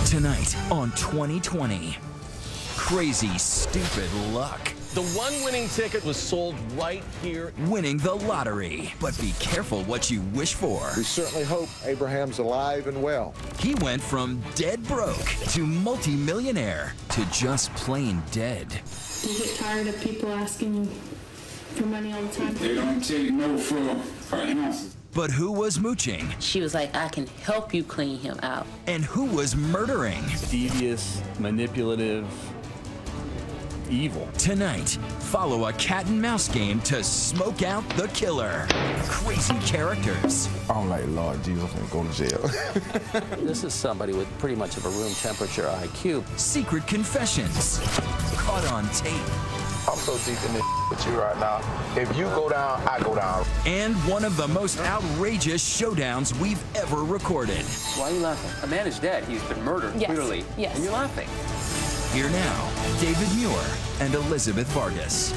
Tonight on 2020. Crazy, stupid luck. The one winning ticket was sold right here. Winning the lottery. But be careful what you wish for. We certainly hope Abraham's alive and well. He went from dead broke to multi-millionaire to just plain dead. You get tired of people asking you for money all the time? They don't take no for an ounce. But who was mooching? She was like, I can help you clean him out. And who was murdering? Devious, manipulative, evil. Tonight, follow a cat and mouse game to smoke out the killer. Crazy characters. I don't like Lord Jesus, I'm gonna go to jail. This is somebody with pretty much of a room temperature IQ. Secret confessions. Caught on tape. I'm so deep in this with you right now. If you go down, I go down. And one of the most outrageous showdowns we've ever recorded. Why are you laughing? A man is dead. He's been murdered, clearly. Yes. And you're laughing. Here now, David Muir and Elizabeth Vargas.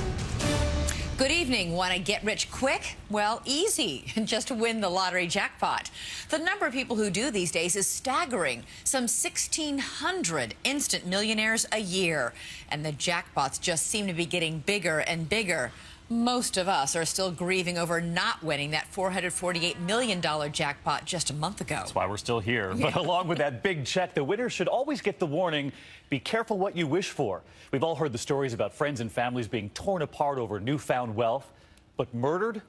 Good evening. Want to get rich quick? Well, easy. Just win the lottery jackpot. The number of people who do these days is staggering. Some 1,600 instant millionaires a year. And the jackpots just seem to be getting bigger and bigger. Most of us are still grieving over not winning that $448 million jackpot just a month ago. That's why we're still here. But along with that big check, the winners should always get the warning, be careful what you wish for. We've all heard the stories about friends and families being torn apart over newfound wealth. But murdered?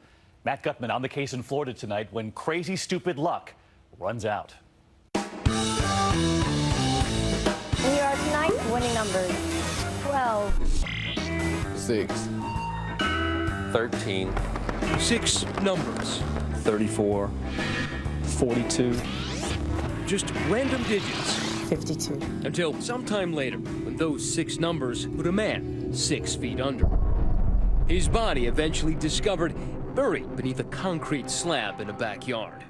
Matt Gutman on the case in Florida tonight when crazy, stupid luck runs out. Here are tonight's winning numbers. 12. 6. 13. 6 numbers. 34, 42. Just random digits. 52. Until sometime later, when those 6 numbers put a man 6 feet under. His body eventually discovered buried beneath a concrete slab in a backyard.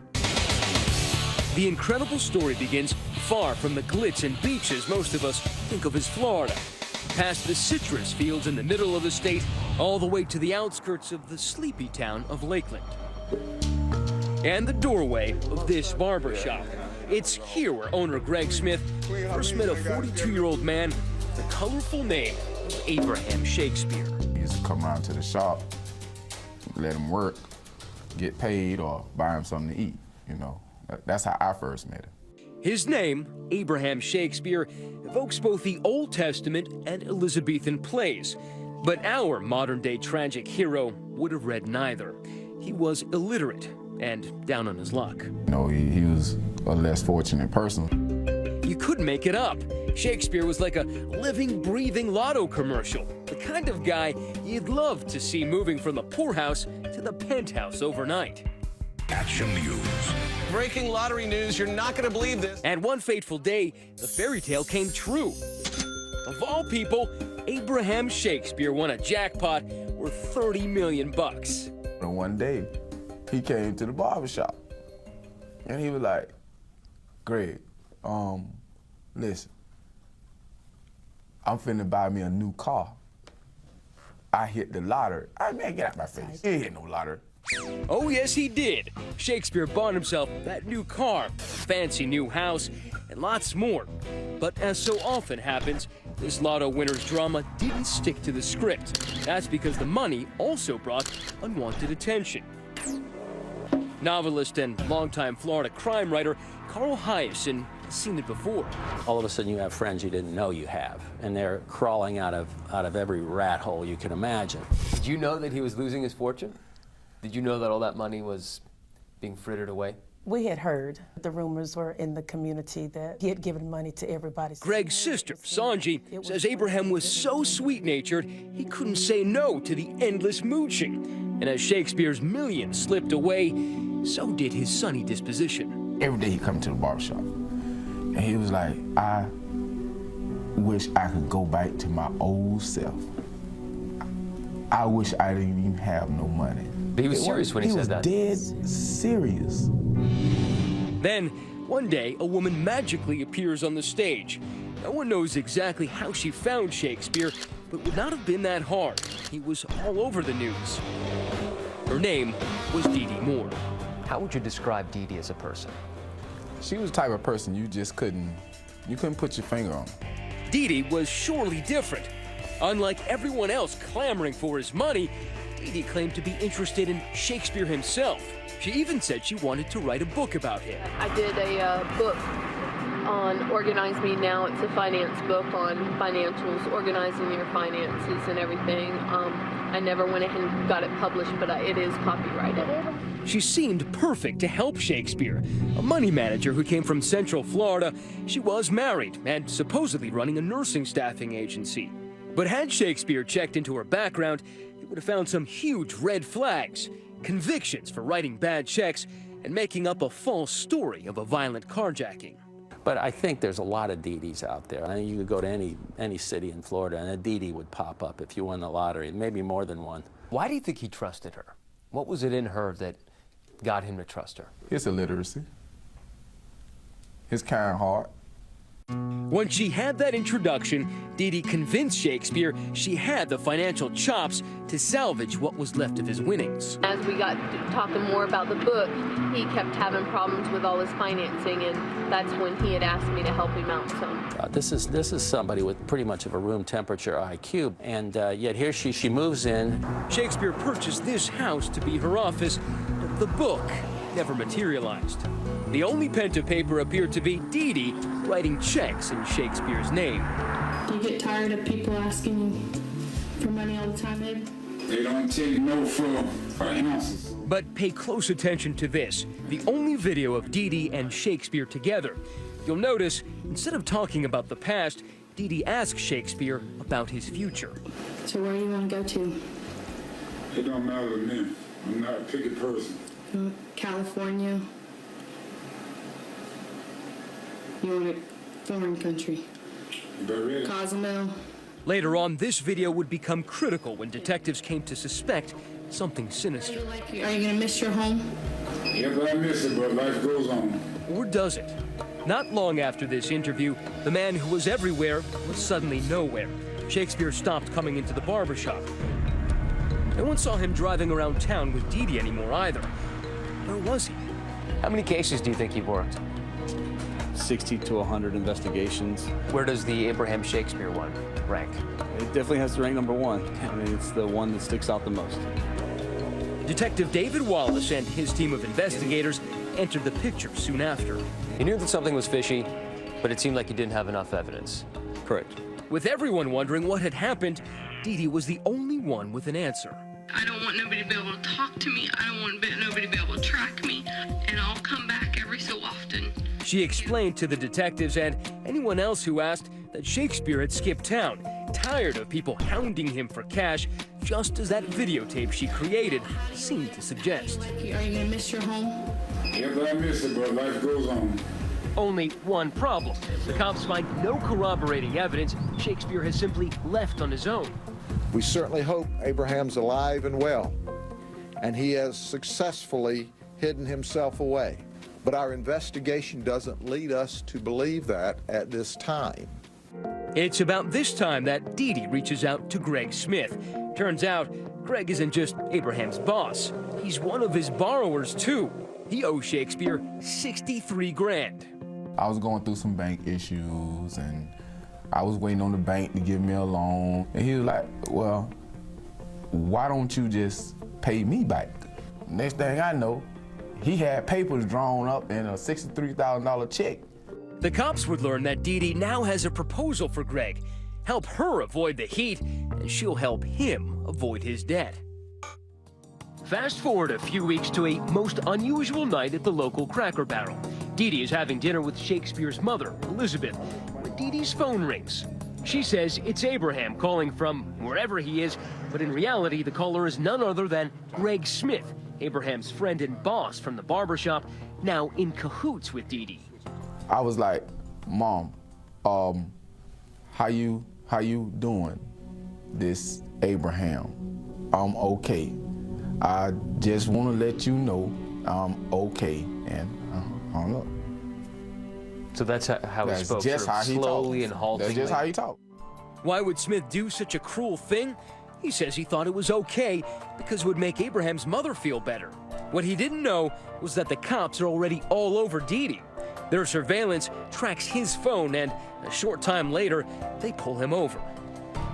The incredible story begins far from the glitz and beaches most of us think of as Florida. Past the citrus fields in the middle of the state, all the way to the outskirts of the sleepy town of Lakeland. And the doorway of this barbershop. It's here where owner Greg Smith first met a 42-year-old man with the colorful name of Abraham Shakespeare. He used to come around to the shop, let him work, get paid, or buy him something to eat, you know. That's how I first met him. His name, Abraham Shakespeare, evokes both the Old Testament and Elizabethan plays. But our modern-day tragic hero would have read neither. He was illiterate and down on his luck. You know, he was a less fortunate person. You couldn't make it up. Shakespeare was like a living, breathing Lotto commercial. The kind of guy you'd love to see moving from the poorhouse to the penthouse overnight. Action news. Breaking lottery news, you're not going to believe this. And one fateful day, the fairy tale came true. Of all people, Abraham Shakespeare won a jackpot worth 30 million bucks. And one day, he came to the barbershop, and he was like, Greg, listen, I'm finna buy me a new car. I hit the lottery. Man, get out my face. He ain't hit no lottery. Oh, yes, he did. Shakespeare bought himself that new car, fancy new house, and lots more. But as so often happens, this Lotto winner's drama didn't stick to the script. That's because the money also brought unwanted attention. Novelist and longtime Florida crime writer Carl Hyacin has seen it before. All of a sudden you have friends you didn't know you have, and they're crawling out of every rat hole you can imagine. Did you know that he was losing his fortune? Did you know that all that money was being frittered away? We had heard the rumors were in the community that he had given money to everybody. Greg's sister, Sanji, says Abraham was so sweet-natured he couldn't say no to the endless mooching. And as Shakespeare's millions slipped away, so did his sunny disposition. Every day he come to the barbershop, and he was like, I wish I could go back to my old self. I wish I didn't even have no money. But he was serious when he said that. He was dead serious. Then, one day, a woman magically appears on the stage. No one knows exactly how she found Shakespeare, but it would not have been that hard. He was all over the news. Her name was Dee Dee Moore. How would you describe Dee Dee as a person? She was the type of person you just couldn't You couldn't put your finger on it. Dee Dee was surely different. Unlike everyone else clamoring for his money, Dee Dee claimed to be interested in Shakespeare himself. She even said she wanted to write a book about him. I did a book on Organize Me Now. It's a finance book on financials, organizing your finances and everything. I never went ahead and got it published, but it is copyrighted. She seemed perfect to help Shakespeare. A money manager who came from Central Florida, she was married and supposedly running a nursing staffing agency. But had Shakespeare checked into her background, he would have found some huge red flags, convictions for writing bad checks, and making up a false story of a violent carjacking. But I think there's a lot of Dee Dees out there. I mean, you could go to any city in Florida and a Dee Dee would pop up if you won the lottery, maybe more than one. Why do you think he trusted her? What was it in her that got him to trust her? His illiteracy, his kind heart. When she had that introduction, Dee Dee convinced Shakespeare she had the financial chops to salvage what was left of his winnings. As we got talking more about the book, he kept having problems with all his financing, and that's when he had asked me to help him out some. This is somebody with pretty much of a room temperature IQ, and yet here she moves in. Shakespeare purchased this house to be her office, but the book never materialized. The only pen to paper appeared to be Dee Dee writing checks in Shakespeare's name. Do you get tired of people asking you for money all the time, Abe? They don't take no for answers. But pay close attention to this, the only video of Dee Dee and Shakespeare together. You'll notice, instead of talking about the past, Dee Dee asks Shakespeare about his future. So where do you want to go to? It don't matter to me. I'm not a picky person. California. You want a foreign country? Cozumel. Later on, this video would become critical when detectives came to suspect something sinister. Are you going to miss your home? Yeah, but I miss it, but life goes on. Or does it? Not long after this interview, the man who was everywhere was suddenly nowhere. Shakespeare stopped coming into the barbershop. No one saw him driving around town with Dee Dee anymore either. Where was he? How many cases do you think he worked? 60 to 100 investigations. Where does the Abraham Shakespeare one rank? It definitely has to rank #1. I mean, it's the one that sticks out the most. Detective David Wallace and his team of investigators entered the picture soon after. He knew that something was fishy, but it seemed like he didn't have enough evidence. Correct. With everyone wondering what had happened, Dee Dee was the only one with an answer. I don't want nobody to be able to talk to me. I don't want nobody to be able to track me. And I'll come back every so often. She explained to the detectives and anyone else who asked that Shakespeare had skipped town, tired of people hounding him for cash, just as that videotape she created seemed to suggest. Are you going to miss your home? Yeah, but I miss it, but life goes on. Only one problem. The cops find no corroborating evidence. Shakespeare has simply left on his own. We certainly hope Abraham's alive and well, and he has successfully hidden himself away. But our investigation doesn't lead us to believe that at this time. It's about this time that Dee Dee reaches out to Greg Smith. Turns out, Greg isn't just Abraham's boss. He's one of his borrowers, too. He owes Shakespeare $63 grand. I was going through some bank issues, and I was waiting on the bank to give me a loan. And he was like, well, why don't you just pay me back? Next thing I know, he had papers drawn up in a $63,000 check. The cops would learn that Dee Dee now has a proposal for Greg. Help her avoid the heat, and she'll help him avoid his debt. Fast forward a few weeks to a most unusual night at the local Cracker Barrel. Dee Dee is having dinner with Shakespeare's mother, Elizabeth, when Dee Dee's phone rings. She says it's Abraham calling from wherever he is, but in reality, the caller is none other than Greg Smith, Abraham's friend and boss from the barbershop, now in cahoots with Dee Dee. I was like, Mom, how you doing? This Abraham. I'm okay. I just want to let you know I'm okay. And I hung up. So that's how he spoke, just sort of slowly and haltingly. That's just how he talked. Why would Smith do such a cruel thing? He says he thought it was okay because it would make Abraham's mother feel better. What he didn't know was that the cops are already all over Dee Dee. Their surveillance tracks his phone, and a short time later, they pull him over.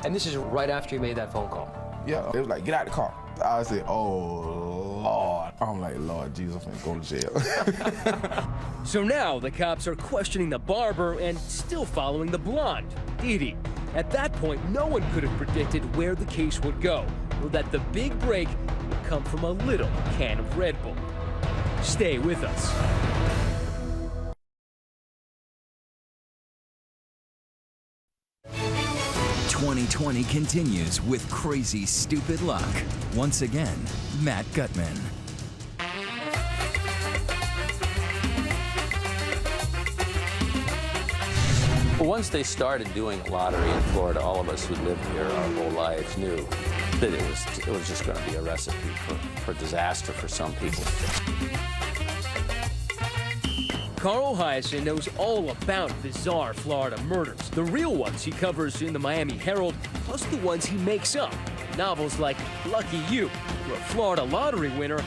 And this is right after you made that phone call? Yeah, they was like, get out the car. I said, oh, Lord. I'm like, Lord Jesus, I'm going to jail. So now the cops are questioning the barber and still following the blonde, Dee Dee. At that point, no one could have predicted where the case would go, or that the big break would come from a little can of Red Bull. Stay with us. '20 continues with crazy, stupid luck. Once again, Matt Gutman. Well, once they started doing a lottery in Florida, all of us who lived here our whole lives knew that it was just going to be a recipe for disaster for some people. Carl Hiaasen knows all about bizarre Florida murders. The real ones he covers in the Miami Herald, plus the ones he makes up. Novels like Lucky You, where a Florida lottery winner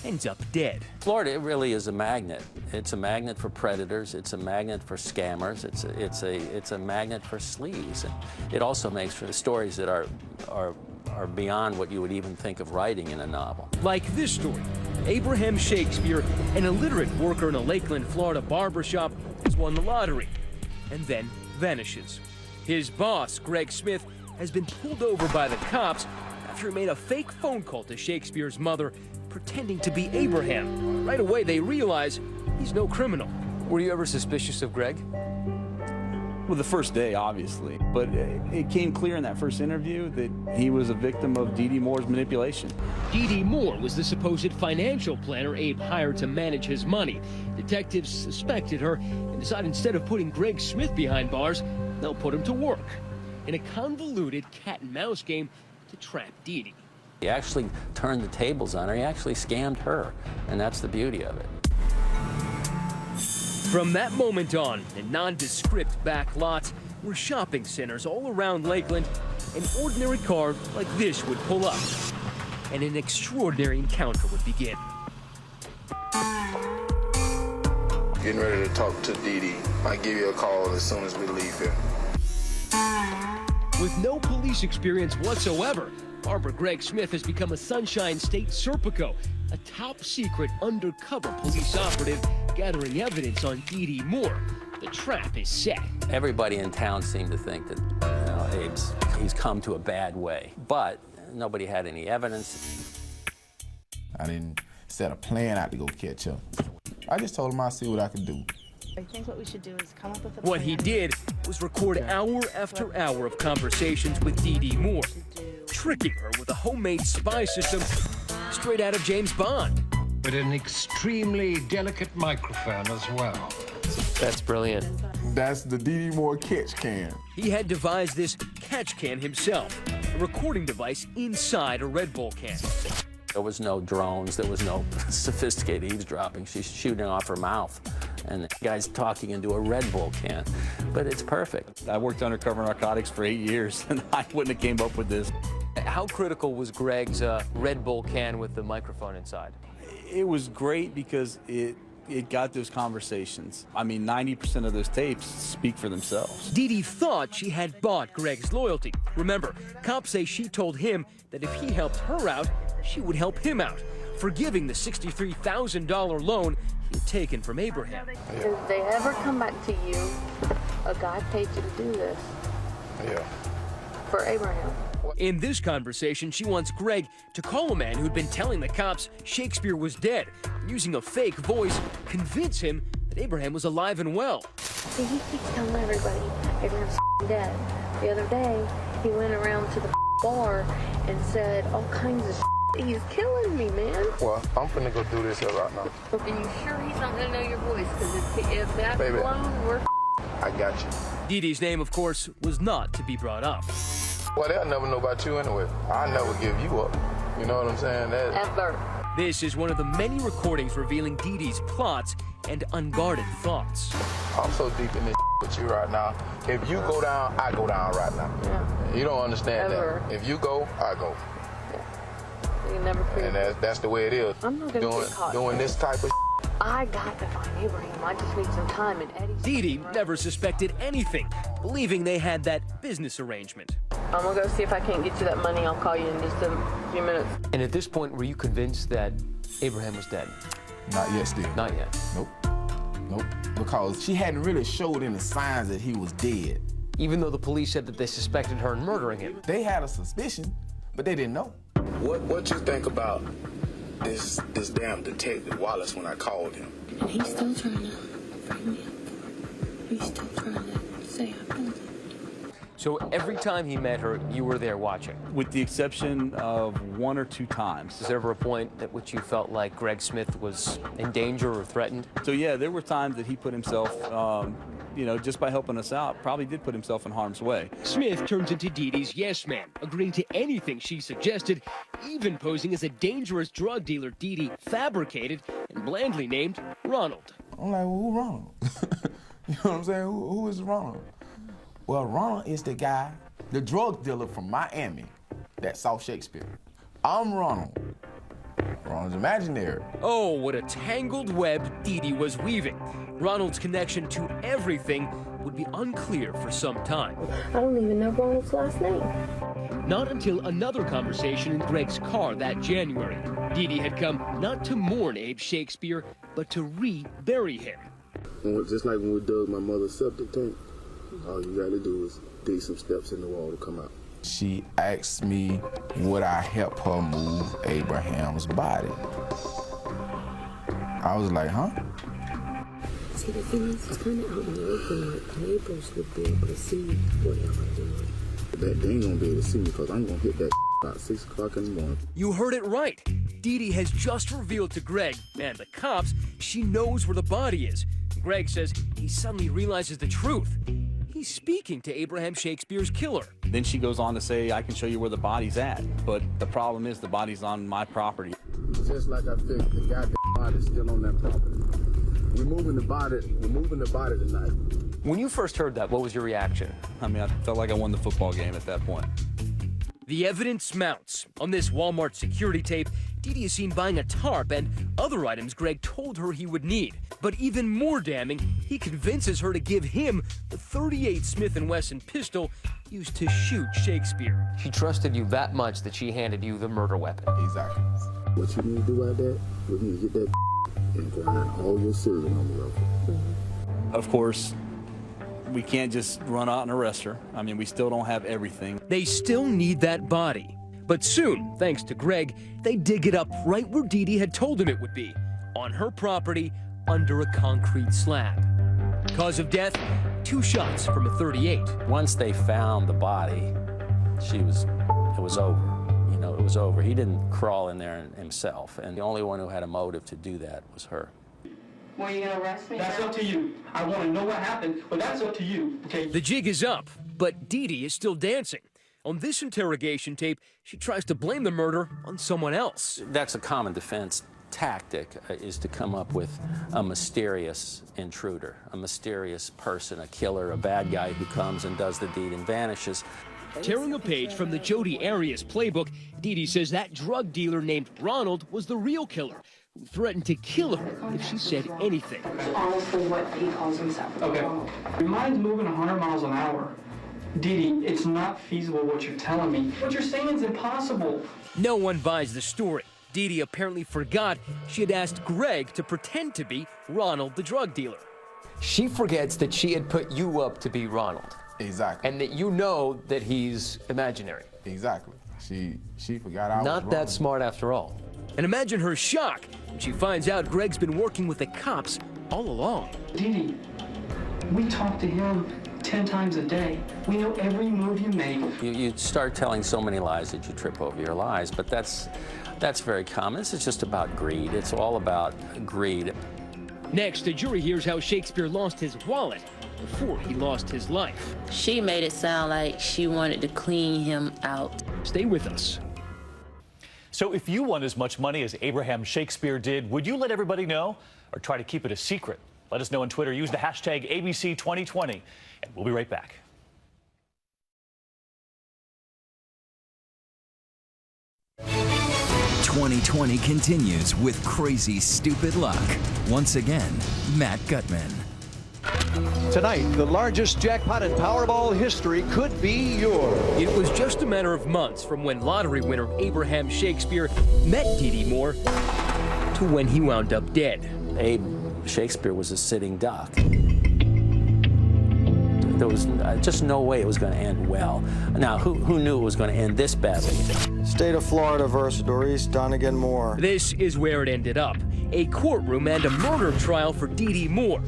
ends up dead. Florida, it really is a magnet. It's a magnet for predators. It's a magnet for scammers. It's a magnet for sleaze. It also makes for the stories that are beyond what you would even think of writing in a novel. Like this story. Abraham Shakespeare, an illiterate worker in a Lakeland, Florida barbershop, has won the lottery and then vanishes. His boss, Greg Smith, has been pulled over by the cops after he made a fake phone call to Shakespeare's mother, pretending to be Abraham. Right away, they realize he's no criminal. Were you ever suspicious of Greg? Well, the first day, obviously. But it came clear in that first interview that he was a victim of Dee Dee Moore's manipulation. Dee Dee Moore was the supposed financial planner Abe hired to manage his money. Detectives suspected her and decided instead of putting Greg Smith behind bars, they'll put him to work in a convoluted cat-and-mouse game to trap Dee Dee. He actually turned the tables on her. He actually scammed her, and that's the beauty of it. From that moment on, in nondescript back lots were shopping centers all around Lakeland, an ordinary car like this would pull up, and an extraordinary encounter would begin. Getting ready to talk to Dee Dee. Might give you a call as soon as we leave here. With no police experience whatsoever, Barber Greg Smith has become a Sunshine State Serpico, a top-secret undercover police operative gathering evidence on Dee Dee Moore. The trap is set. Everybody in town seemed to think that he's come to a bad way, but nobody had any evidence. I didn't set a plan out to go catch him. I just told him I'd see what I could do. I think what we should do is come up with a What he did was record hour after hour of conversations with Dee Dee Moore, tricking her with a homemade spy system straight out of James Bond. With an extremely delicate microphone as well. That's brilliant. That's the Dee Dee Moore catch can. He had devised this catch can himself, a recording device inside a Red Bull can. There was no drones. There was no sophisticated eavesdropping. She's shooting off her mouth, and the guy's talking into a Red Bull can. But it's perfect. I worked undercover narcotics for 8 years, and I wouldn't have came up with this. How critical was Greg's Red Bull can with the microphone inside? It was great because it got those conversations. I mean, 90% of those tapes speak for themselves. Dee Dee thought she had bought Greg's loyalty. Remember, cops say she told him that if he helped her out, she would help him out, forgiving the $63,000 loan he had taken from Abraham. If they ever come back to you, a guy paid you to do this. Yeah. For Abraham. In this conversation, she wants Greg to call a man who'd been telling the cops Shakespeare was dead, and using a fake voice, convince him that Abraham was alive and well. See, he keeps telling everybody Abraham's dead. The other day, he went around to the bar and said all kinds of He's killing me, man. Well, I'm finna go do this here right now. Are you sure he's not gonna know your voice? Because if that's Baby, blown, we're I got you. Dee Dee's name, of course, was not to be brought up. Well, they'll never know about you anyway. I'll never give you up. You know what I'm saying? Ever. This is one of the many recordings revealing Dee Dee's plots and unguarded thoughts. I'm so deep in this with you right now. If you go down, I go down right now. Yeah. You don't understand Ever. that. If you go, I go. You never And that's the way it is. I'm not gonna get caught. Doing this type of I got to find Abraham. I just need some time. And Eddie. Dee Dee never suspected anything, believing they had that business arrangement. I'm gonna go see if I can't get you that money. I'll call you in just a few minutes. And at this point, were you convinced that Abraham was dead? Not yet still. Not yet. Nope. Nope. Because she hadn't really showed any signs that he was dead. Even though the police said that they suspected her in murdering him. They had a suspicion, but they didn't know. What you think about this damn detective Wallace when I called him? And he's still trying to bring me up. He's still trying to say I killed him. So every time he met her, you were there watching? With the exception of 1 or 2 times. Was there ever a point at which you felt like Greg Smith was in danger or threatened? So yeah, there were times that he put himself, you know, just by helping us out, probably did put himself in harm's way. Smith turns into Dee Dee's yes man, agreeing to anything she suggested, even posing as a dangerous drug dealer Dee Dee fabricated and blandly named Ronald. I'm like, well, who Ronald? You know what I'm saying? Who is Ronald? Well, Ronald is the guy, the drug dealer from Miami that saw Shakespeare. I'm Ronald. Ronald's imaginary. Oh, what a tangled web Dee Dee was weaving. Ronald's connection to everything would be unclear for some time. I don't even know Ronald's last name. Not until another conversation in Greg's car that January. Dee Dee had come not to mourn Abe Shakespeare, but to re-bury him. Just like when we dug my mother's septic tank, all you gotta do is dig some steps in the wall to come out. She asked me, would I help her move Abraham's body? I was like, huh? See, the thing is, it's kind of out in the open. Like, neighbors would be able to see whatever I'm doing. They ain't gonna be able to see me because I'm gonna hit that about 6 o'clock in the morning. You heard it right. Dee Dee has just revealed to Greg and the cops she knows where the body is. Greg says he suddenly realizes the truth. He's speaking to Abraham Shakespeare's killer. Then she goes on to say, I can show you where the body's at. But the problem is the body's on my property. Just like I figured, the goddamn body's still on that property. We're moving the body tonight. When you first heard that, what was your reaction? I mean, I felt like I won the football game at that point. The evidence mounts. On this Walmart security tape, Dee Dee is seen buying a tarp and other items Greg told her he would need. But even more damning, he convinces her to give him the .38 Smith & Wesson pistol used to shoot Shakespeare. She trusted you that much that she handed you the murder weapon. Exactly. What you need to do right there, we need to get that and grind all your serial number over. Of course, we can't just run out and arrest her. I mean, we still don't have everything. They still need that body. But soon, thanks to Greg, they dig it up right where Dee Dee had told him it would be, on her property under a concrete slab. Cause of death, 2 shots from a .38. Once they found the body, it was over. You know, it was over. He didn't crawl in there himself, and the only one who had a motive to do that was her. Well, you gonna arrest me? That's up to you. I want to know what happened, but that's up to you, okay? The jig is up, but Dee Dee is still dancing. On this interrogation tape, she tries to blame the murder on someone else. That's a common defense tactic, is to come up with a mysterious intruder, a mysterious person, a killer, a bad guy who comes and does the deed and vanishes. Tearing a page from the Jodi Arias playbook, Dee Dee says that drug dealer named Ronald was the real killer, who threatened to kill her if she said anything. Honestly, what he calls himself. Okay. Your mind's moving 100 miles an hour. Dee Dee, it's not feasible what you're telling me. What you're saying is impossible. No one buys the story. Dee Dee apparently forgot she had asked Greg to pretend to be Ronald the drug dealer. She forgets that she had put you up to be Ronald. Exactly. And that you know that he's imaginary. Exactly. She forgot I was Not that Ronald. smart after all. And imagine her shock when she finds out Greg's been working with the cops all along. Dee Dee, we talk to him 10 times a day. We know every move you make. You start telling so many lies that you trip over your lies, but that's very common. This is just about greed. It's all about greed. Next, the jury hears how Shakespeare lost his wallet before he lost his life. She made it sound like she wanted to clean him out. Stay with us. So if you won as much money as Abraham Shakespeare did, would you let everybody know or try to keep it a secret? Let us know on Twitter. Use the hashtag ABC2020, and we'll be right back. 2020 continues with crazy, stupid luck. Once again, Matt Gutman. Tonight, the largest jackpot in Powerball history could be yours. It was just a matter of months from when lottery winner Abraham Shakespeare met Dee Dee Moore to when he wound up dead. Abe Shakespeare was a sitting duck. There was just no way it was going to end well. Now, who knew it was going to end this badly? State of Florida versus Doris Donegan Moore. This is where it ended up. A courtroom and a murder trial for Dee Dee Moore.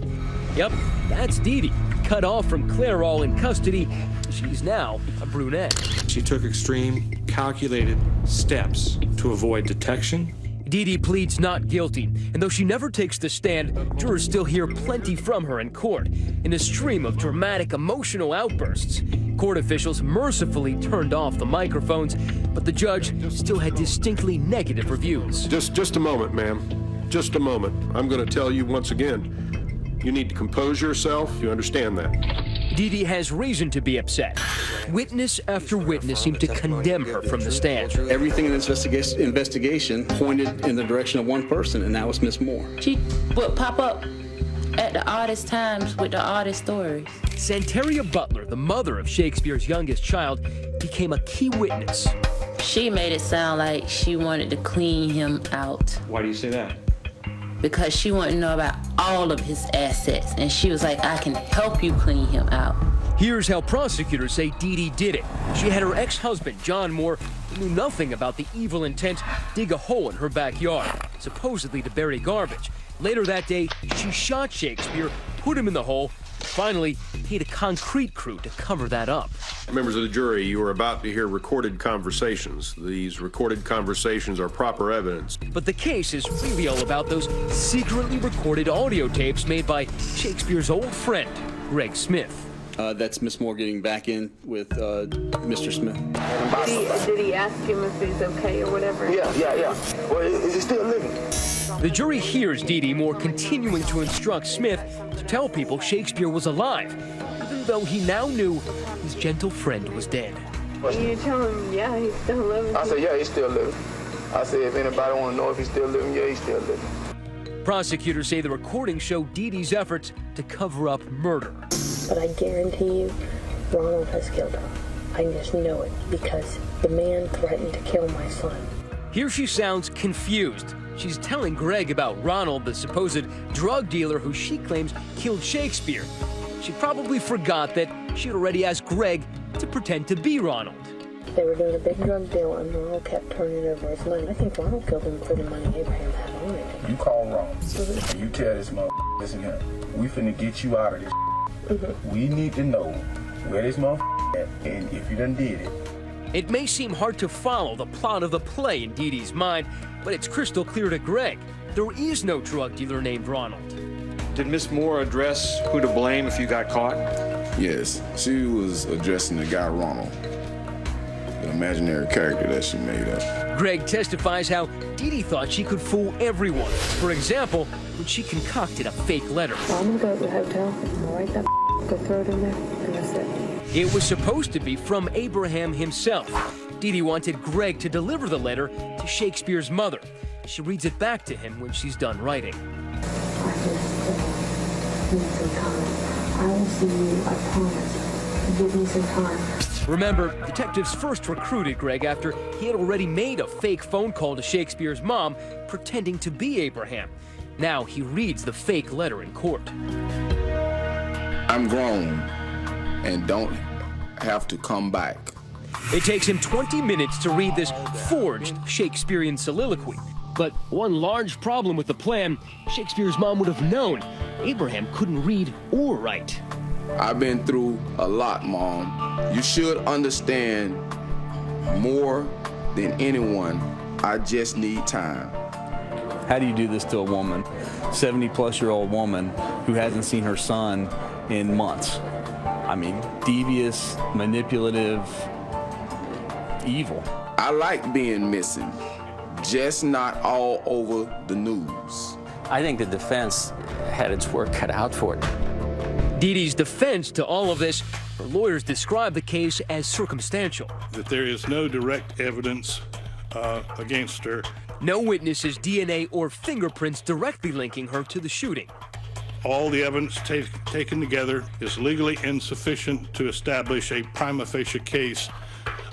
Yep, that's Dee Dee, cut off from Clairol in custody. She's now a brunette. She took extreme, calculated steps to avoid detection. Dee Dee pleads not guilty, and though she never takes the stand, jurors still hear plenty from her in court, in a stream of dramatic, emotional outbursts. Court officials mercifully turned off the microphones, but the judge still had distinctly negative reviews. Just a moment, ma'am. Just a moment. I'm going to tell you once again, you need to compose yourself. You understand that? Dee Dee has reason to be upset. Witness after witness seemed to condemn her from the stand. Everything in this investigation pointed in the direction of one person, and that was Miss Moore. She would pop up at the oddest times with the oddest stories. Santeria Butler, the mother of Shakespeare's youngest child, became a key witness. She made it sound like she wanted to clean him out. Why do you say that? Because she wanted to know about all of his assets, and she was like, I can help you clean him out. Here's how prosecutors say Dee Dee did it. She had her ex-husband, John Moore, who knew nothing about the evil intent, dig a hole in her backyard, supposedly to bury garbage. Later that day, she shot Shakespeare, put him in the hole, and finally paid a concrete crew to cover that up. Members of the jury, you are about to hear recorded conversations. These recorded conversations are proper evidence. But the case is really all about those secretly recorded audio tapes made by Shakespeare's old friend, Greg Smith. That's Miss Moore getting back in with Mr. Smith. Did he ask him if he's okay or whatever? Yeah. Well, is he still living? The jury hears Dee Dee Moore continuing to instruct Smith to tell people Shakespeare was alive, even though he now knew his gentle friend was dead. You tell him, yeah, he's still living. I said, yeah, he's still living. I said, if anybody want to know if he's still living, yeah, he's still living. Prosecutors say the recordings show Dee Dee's efforts to cover up murder. But I guarantee you, Ronald has killed her. I just know it because the man threatened to kill my son. Here she sounds confused. She's telling Greg about Ronald, the supposed drug dealer who she claims killed Shakespeare. She probably forgot that she'd already asked Greg to pretend to be Ronald. They were doing a big drug deal and Ronald kept turning over his money. I think Ronald killed him for the money Abraham had on it. You call Ronald and you tell this motherfucker, listen here, we finna get you out of this. We need to know where this motherfucker at and if you done did it. It may seem hard to follow the plot of the play in Dee Dee's mind, but it's crystal clear to Greg. There is no drug dealer named Ronald. Did Miss Moore address who to blame if you got caught? Yes, she was addressing the guy Ronald, the imaginary character that she made up. Greg testifies how Dee Dee thought she could fool everyone. For example, when she concocted a fake letter. I'm gonna go to the hotel, I'll write that, go throw it in there, and that's it. It was supposed to be from Abraham himself. Dee Dee wanted Greg to deliver the letter to Shakespeare's mother. She reads it back to him when she's done writing. Give me some time. I will see you, I promise. Give me some time. Remember, detectives first recruited Greg after he had already made a fake phone call to Shakespeare's mom, pretending to be Abraham. Now he reads the fake letter in court. I'm grown and don't have to come back. It takes him 20 minutes to read this forged Shakespearean soliloquy. But one large problem with the plan, Shakespeare's mom would have known Abraham couldn't read or write. I've been through a lot, Mom. You should understand more than anyone. I just need time. How do you do this to a woman, 70-plus-year-old woman who hasn't seen her son in months? I mean, devious, manipulative, evil. I like being missing, just not all over the news. I think the defense had its work cut out for it. Dee Dee's defense to all of this, her lawyers describe the case as circumstantial. That there is no direct evidence against her No witnesses' DNA or fingerprints directly linking her to the shooting. All the evidence taken together is legally insufficient to establish a prima facie case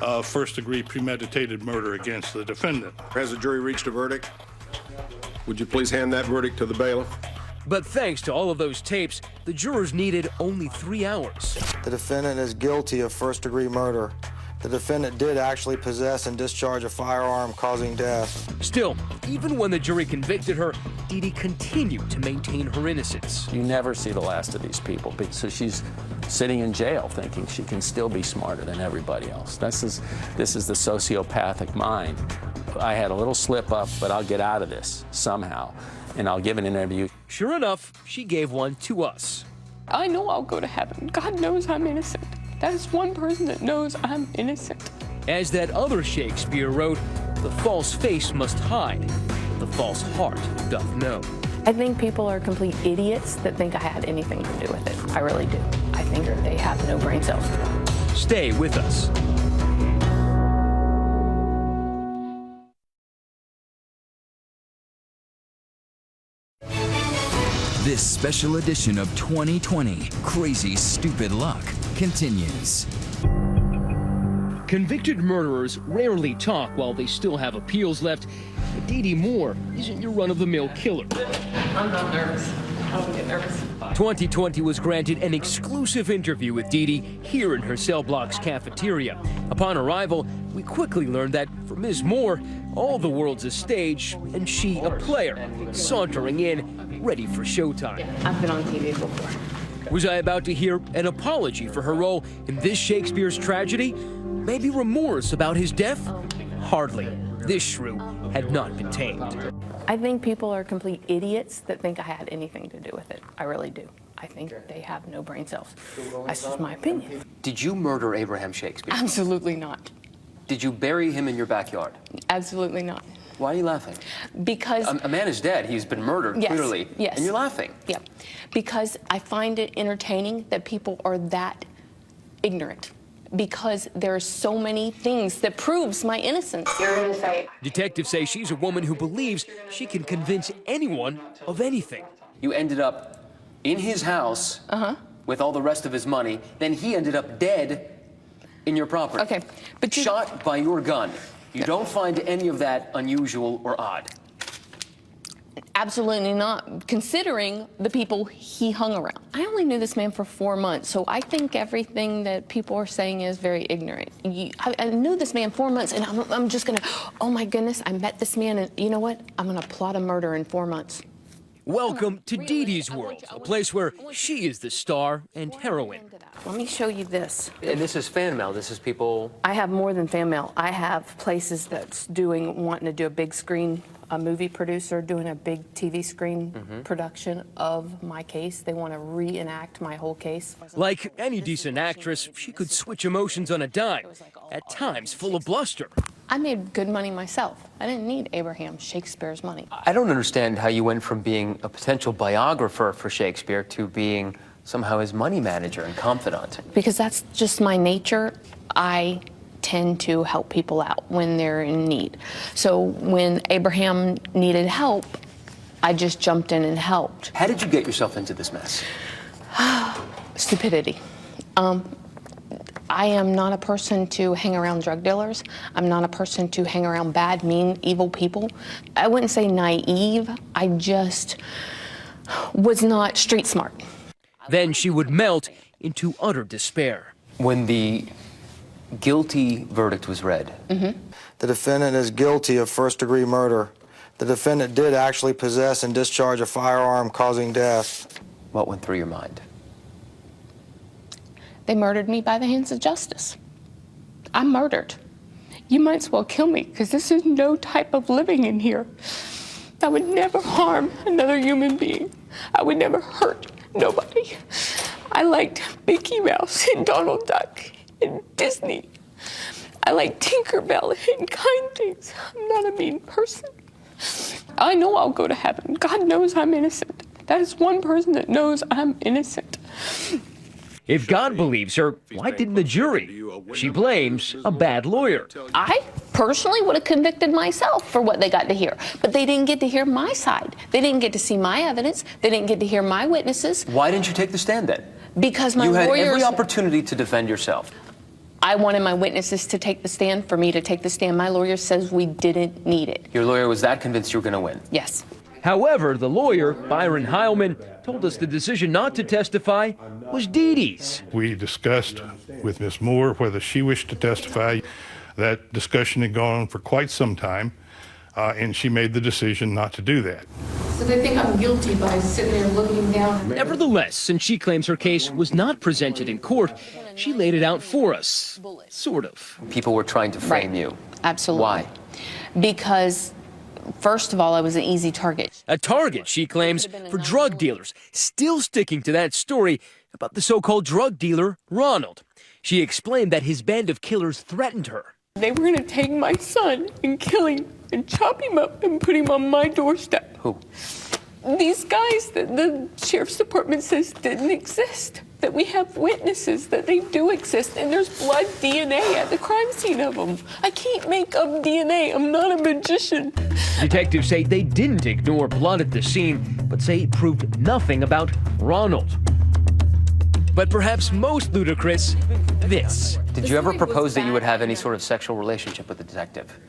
of first-degree premeditated murder against the defendant. Has the jury reached a verdict? Would you please hand that verdict to the bailiff? But thanks to all of those tapes, the jurors needed only 3 hours. The defendant is guilty of first-degree murder. The defendant did actually possess and discharge a firearm causing death. Still, even when the jury convicted her, Dee Dee continued to maintain her innocence. You never see the last of these people. So she's sitting in jail thinking she can still be smarter than everybody else. This is the sociopathic mind. I had a little slip up, but I'll get out of this somehow, and I'll give an interview. Sure enough, she gave one to us. I know I'll go to heaven. God knows I'm innocent. That is one person that knows I'm innocent. As that other Shakespeare wrote, the false face must hide, but the false heart doth know. I think people are complete idiots that think I had anything to do with it. I really do. I think they have no brain cells. Stay with us. This special edition of 2020 Crazy Stupid Luck continues. Convicted murderers rarely talk while they still have appeals left. But Dee Dee Moore isn't your run-of-the-mill killer. I'm not nervous. I don't get nervous. 2020 was granted an exclusive interview with Dee Dee here in her cell block's cafeteria. Upon arrival, we quickly learned that for Ms. Moore, all the world's a stage and she a player, sauntering in, ready for showtime. I've been on TV before. Was I about to hear an apology for her role in this Shakespeare's tragedy? Maybe remorse about his death? Hardly. This shrew had not been tamed. I think people are complete idiots that think I had anything to do with it. I really do. I think they have no brain cells. That's just my opinion. Did you murder Abraham Shakespeare? Absolutely not. Did you bury him in your backyard? Absolutely not. Why are you laughing? Because a man is dead. He's been murdered, yes, clearly. Yes. And you're laughing. Yeah. Because I find it entertaining that people are that ignorant. Because there are so many things that proves my innocence. You're gonna say. Detectives say she's a woman who believes she can convince anyone of anything. You ended up in his house with all the rest of his money. Then he ended up dead in your property. Okay, but you... Shot by your gun. You don't find any of that unusual or odd? Absolutely not, considering the people he hung around. I only knew this man for 4 months, so I think everything that people are saying is very ignorant. I knew this man 4 months, and I'm just gonna, oh my goodness, I met this man, and you know what? I'm gonna plot a murder in 4 months. Welcome to Dee Dee's world, a place where she is the star and heroine. Let me show you this. And this is fan mail. This is people... I have more than fan mail. I have places that's wanting to do a big screen, a movie producer doing a big TV screen production of my case. They want to reenact my whole case. Like any decent actress, she could switch emotions on a dime, at times full of bluster. I made good money myself. I didn't need Abraham Shakespeare's money. I don't understand how you went from being a potential biographer for Shakespeare to being somehow his money manager and confidant. Because that's just my nature. I tend to help people out when they're in need. So when Abraham needed help, I just jumped in and helped. How did you get yourself into this mess? Stupidity. I am not a person to hang around drug dealers. I'm not a person to hang around bad, mean, evil people. I wouldn't say naive. I just was not street smart. Then she would melt into utter despair. When the guilty verdict was read. The defendant is guilty of first-degree murder. The defendant did actually possess and discharge a firearm causing death. What went through your mind? They murdered me by the hands of justice. I'm murdered. You might as well kill me, because this is no type of living in here. I would never harm another human being. I would never hurt nobody. I liked Mickey Mouse and Donald Duck and Disney. I like Tinkerbell and kind things. I'm not a mean person. I know I'll go to heaven. God knows I'm innocent. That is one person that knows I'm innocent. If God believes her, why didn't the jury? She blames a bad lawyer. I personally would have convicted myself for what they got to hear. But they didn't get to hear my side. They didn't get to see my evidence. They didn't get to hear my witnesses. Why didn't you take the stand then? Because my lawyers... You had every opportunity to defend yourself. I wanted my witnesses to take the stand, for me to take the stand. My lawyer says we didn't need it. Your lawyer was that convinced you were going to win? Yes. However, the lawyer, Byron Heilman, told us the decision not to testify was Dee Dee's. We discussed with Ms. Moore whether she wished to testify. That discussion had gone on for quite some time, and she made the decision not to do that. So they think I'm guilty by sitting there looking down. Nevertheless, since she claims her case was not presented in court, she laid it out for us. Sort of. People were trying to frame you. Absolutely. Why? Because, first of all, I was an easy target. A target, she claims, for drug dealers, still sticking to that story about the so-called drug dealer, Ronald. She explained that his band of killers threatened her. They were going to take my son and kill him and chop him up and put him on my doorstep. Who? These guys that the sheriff's department says didn't exist. That we have witnesses that they do exist, and there's blood DNA at the crime scene of them. I can't make up DNA. I'm not a magician. Detectives say they didn't ignore blood at the scene, but say it proved nothing about Ronald. But perhaps most ludicrous, this. Did you ever propose that you would have any sort of sexual relationship with the detective?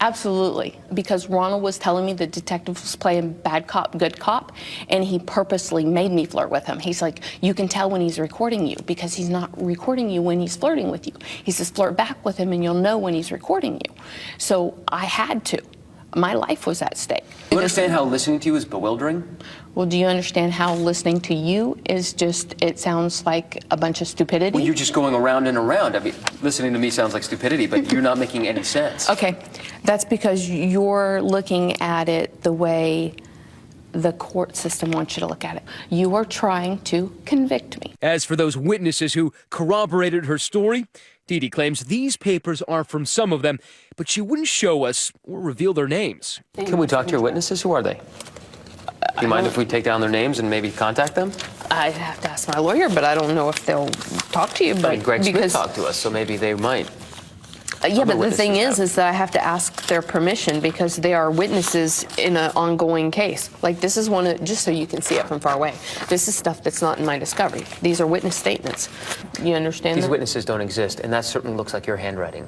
Absolutely, because Ronald was telling me the detective was playing bad cop, good cop, and he purposely made me flirt with him. He's like, you can tell when he's recording you because he's not recording you when he's flirting with you. He says, flirt back with him and you'll know when he's recording you. So I had to. My life was at stake. Do you understand how listening to you is bewildering? Well, do you understand how listening to you is just, it sounds like a bunch of stupidity? Well, you're just going around and around. I mean, listening to me sounds like stupidity, but you're not making any sense. Okay, that's because you're looking at it the way the court system wants you to look at it. You are trying to convict me. As for those witnesses who corroborated her story, Dee Dee claims these papers are from some of them, but she wouldn't show us or reveal their names. Can we talk to your witnesses? Who are they? Do you mind if we take down their names and maybe contact them? I'd have to ask my lawyer, but I don't know if they'll talk to you. But I mean, Greg Smith talked to us, so maybe they might. Yeah, but the thing is that I have to ask their permission because they are witnesses in an ongoing case. Like this is one of, just so you can see it from far away, this is stuff that's not in my discovery. These are witness statements. You understand These that? witnesses don't exist, and that certainly looks like your handwriting.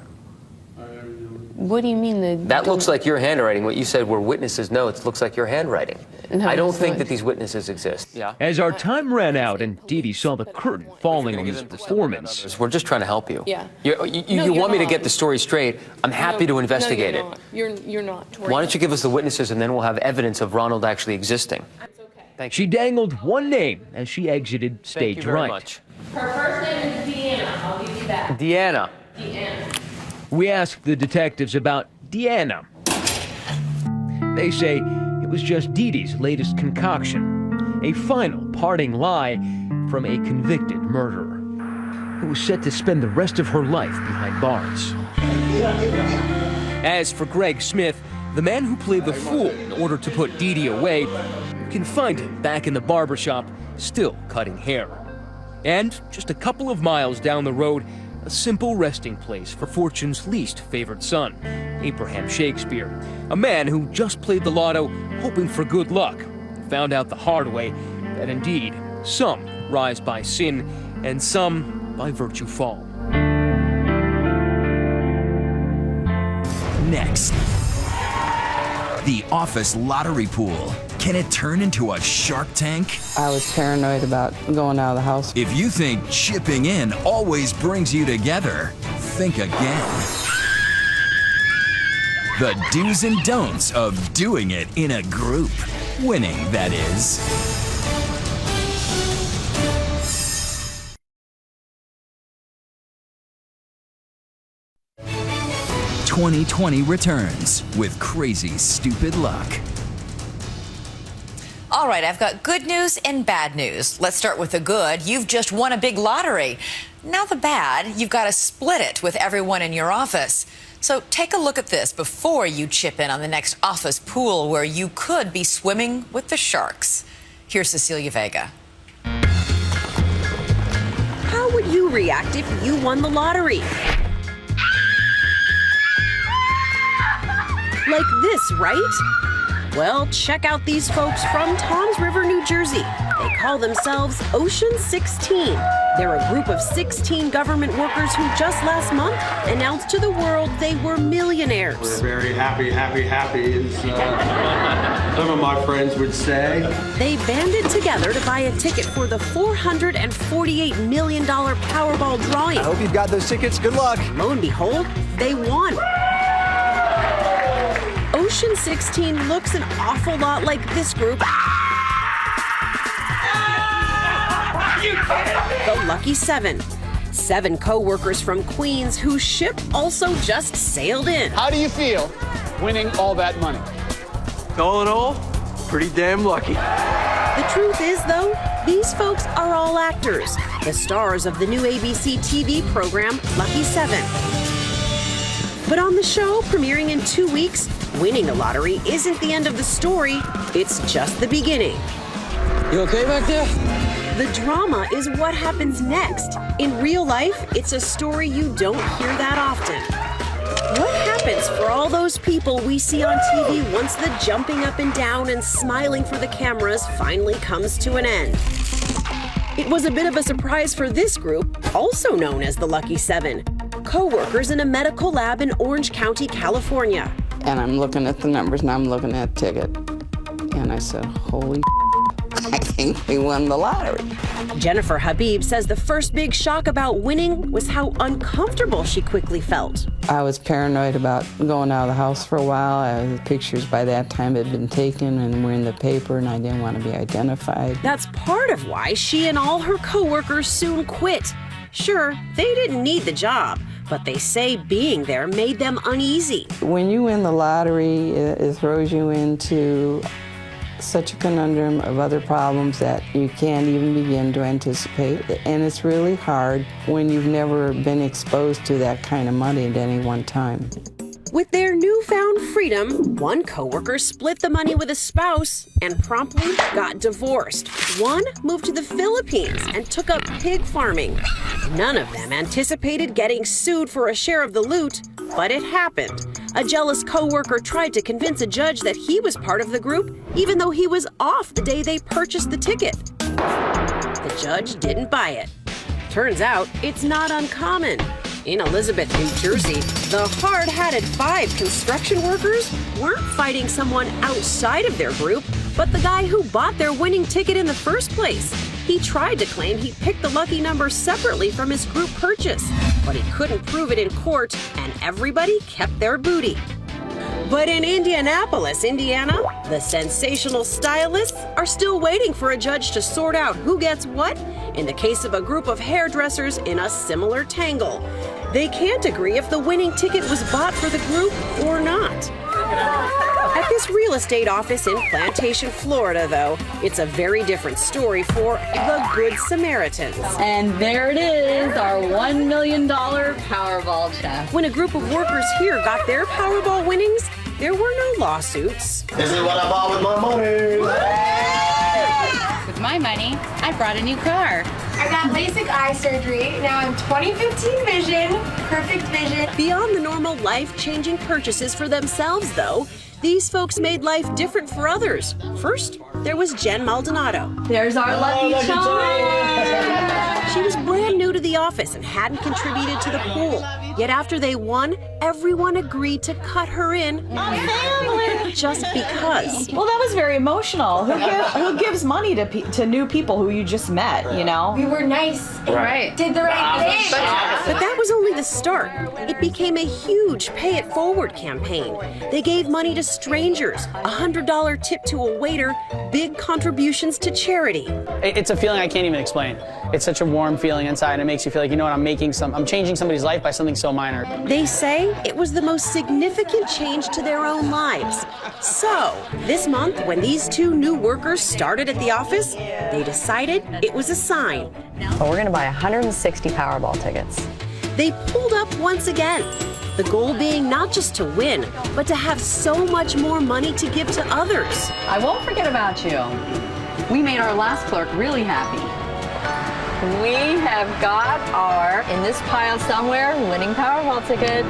What do you mean? That looks like your handwriting. What you said were witnesses' notes looks like your handwriting. No, I don't think that these witnesses exist. Yeah. As our time ran out and Dee Dee saw the curtain falling on this performance. We're just trying to help you. Yeah. You want me to get the story straight. I'm happy to investigate it. You're not. Why don't you give us the witnesses and then we'll have evidence of Ronald actually existing. She dangled one name as she exited stage Thank you very right. much. Her first name is Deanna. I'll give you that. Deanna. Deanna. We asked the detectives about Deanna. They say it was just Dee Dee's latest concoction, a final parting lie from a convicted murderer who was set to spend the rest of her life behind bars. As for Greg Smith, the man who played the fool in order to put Dee Dee away, you can find him back in the barbershop, still cutting hair. And just a couple of miles down the road, a simple resting place for Fortune's least favored son, Abraham Shakespeare, a man who just played the lotto hoping for good luck, found out the hard way that indeed some rise by sin and some by virtue fall. Next, the office lottery pool. Can it turn into a Shark Tank? I was paranoid about going out of the house. If you think chipping in always brings you together, think again. The do's and don'ts of doing it in a group. Winning, that is. "2020 returns with crazy stupid luck." All right, I've got good news and bad news. Let's start with the good. You've just won a big lottery. Now the bad, you've got to split it with everyone in your office. So take a look at this before you chip in on the next office pool where you could be swimming with the sharks. Here's Cecilia Vega. How would you react if you won the lottery? Like this, right? Well, check out these folks from Toms River, New Jersey. They call themselves Ocean 16. They're a group of 16 government workers who just last month announced to the world they were millionaires. We're very happy, as some of my friends would say. They banded together to buy a ticket for the $448 million Powerball drawing. I hope you've got those tickets. Good luck. Lo and behold, they won. Ocean 16 looks an awful lot like this group. The Lucky Seven. 7 co-workers from Queens whose ship also just sailed in. How do you feel winning all that money? All in all, pretty damn lucky. The truth is, though, these folks are all actors, the stars of the new ABC TV program, Lucky 7. But on the show, premiering in 2 weeks, winning the lottery isn't the end of the story, it's just the beginning. You okay back there? The drama is what happens next. In real life, it's a story you don't hear that often. What happens for all those people we see on TV once the jumping up and down and smiling for the cameras finally comes to an end? It was a bit of a surprise for this group, also known as the Lucky Seven, co-workers in a medical lab in Orange County, California. And I'm looking at the numbers and I'm looking at the ticket. And I said, holy I think we won the lottery. Jennifer Habib says the first big shock about winning was how uncomfortable she quickly felt. I was paranoid about going out of the house for a while. The pictures by that time had been taken and were in the paper, and I didn't want to be identified. That's part of why she and all her co-workers soon quit. Sure, they didn't need the job, but they say being there made them uneasy. When you win the lottery, it throws you into such a conundrum of other problems that you can't even begin to anticipate. And it's really hard when you've never been exposed to that kind of money at any one time. With their newfound freedom, one coworker split the money with a spouse and promptly got divorced. One moved to the Philippines and took up pig farming. None of them anticipated getting sued for a share of the loot, but it happened. A jealous coworker tried to convince a judge that he was part of the group, even though he was off the day they purchased the ticket. The judge didn't buy it. Turns out, it's not uncommon. In Elizabeth, New Jersey, the hard-hatted 5 construction workers weren't fighting someone outside of their group, but the guy who bought their winning ticket in the first place. He tried to claim he picked the lucky number separately from his group purchase, but he couldn't prove it in court, and everybody kept their booty. But in Indianapolis, Indiana, the sensational stylists are still waiting for a judge to sort out who gets what in the case of a group of hairdressers in a similar tangle. They can't agree if the winning ticket was bought for the group or not. At this real estate office in Plantation, Florida, though, it's a very different story for the Good Samaritans. And there it is, our $1 million Powerball check. When a group of workers here got their Powerball winnings, there were no lawsuits. This is what I bought with my money. With my money, I brought a new car. I got LASIK eye surgery. Now I'm 20/15 vision, perfect vision. Beyond the normal life-changing purchases for themselves, though, these folks made life different for others. First, there was Jen Maldonado. There's our lucky charm. She was brand new to the office and hadn't contributed to the pool. Yet after they won, everyone agreed to cut her in just because. Well, that was very emotional. Who gives money to new people who you just met, you know? We were nice and Right. did the right thing. But that was only the start. It became a huge Pay It Forward campaign. They gave money to strangers, a $100 tip to a waiter, big contributions to charity. It's a feeling I can't even explain. It's such a warm feeling inside. It makes you feel like, you know what, I'm changing somebody's life by something so minor. They say it was the most significant change to their own lives. So, this month, when these 2 new workers started at the office, they decided it was a sign. Well, we're going to buy 160 Powerball tickets. They pulled up once again. The goal being not just to win, but to have so much more money to give to others. I won't forget about you. We made our last clerk really happy. We have got our, in this pile somewhere, winning Powerball ticket.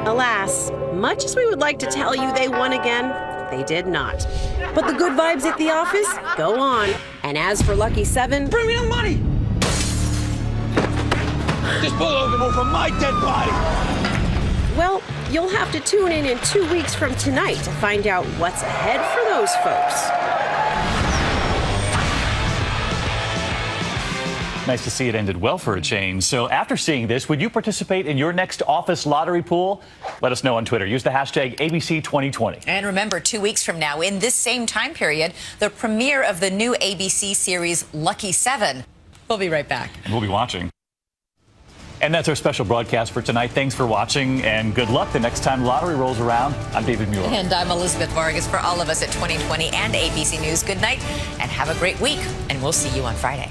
Alas, much as we would like to tell you they won again, they did not. But the good vibes at the office go on. And as for Lucky 7, bring me the money! Just pull over from my dead body! Well, you'll have to tune in 2 weeks from tonight to find out what's ahead for those folks. Nice to see it ended well for a change. So after seeing this, would you participate in your next office lottery pool? Let us know on Twitter. Use the hashtag ABC2020. And remember, 2 weeks from now, in this same time period, the premiere of the new ABC series Lucky 7. We'll be right back. And we'll be watching. And that's our special broadcast for tonight. Thanks for watching, and good luck the next time lottery rolls around. I'm David Muir. And I'm Elizabeth Vargas. For all of us at 2020 and ABC News, good night and have a great week. And we'll see you on Friday.